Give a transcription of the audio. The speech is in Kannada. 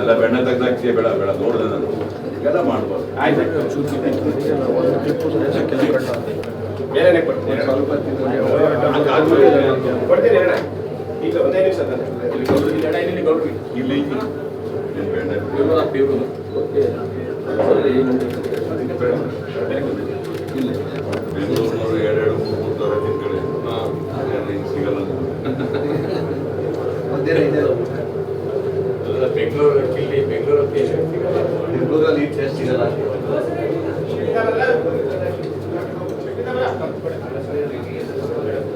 ಅಲ್ಲ ಬೆಣ್ಣೆ ತೆಗ್ದಾಕ್ತಿಯ ಬೇಡ ಬೇಡ ನೋಡಿದೆ ನಾನು ಎಲ್ಲ ಮಾಡ್ಬೋದು. ಬೇರೆನೆ ಕೊಡ್ತೀನಿ ಸ್ವಲ್ಪ ಕೊಡ್ತೀನಿ ಅಣ್ಣ. ಈಗ ಒಂದೇ ನಿಮಿಷ ಇಲ್ಲಿ ಬೆಣ್ಣೆ ಬೆಂಗಳೂರಿನವರು 2-3 ಸಾವಿರ ತಿಂಗಳು ಸಿಗಲ್ಲ. ಬೆಂಗಳೂರಲ್ಲಿ ಟೇಸ್ಟ್ ಸಿಗಲ್ಲ.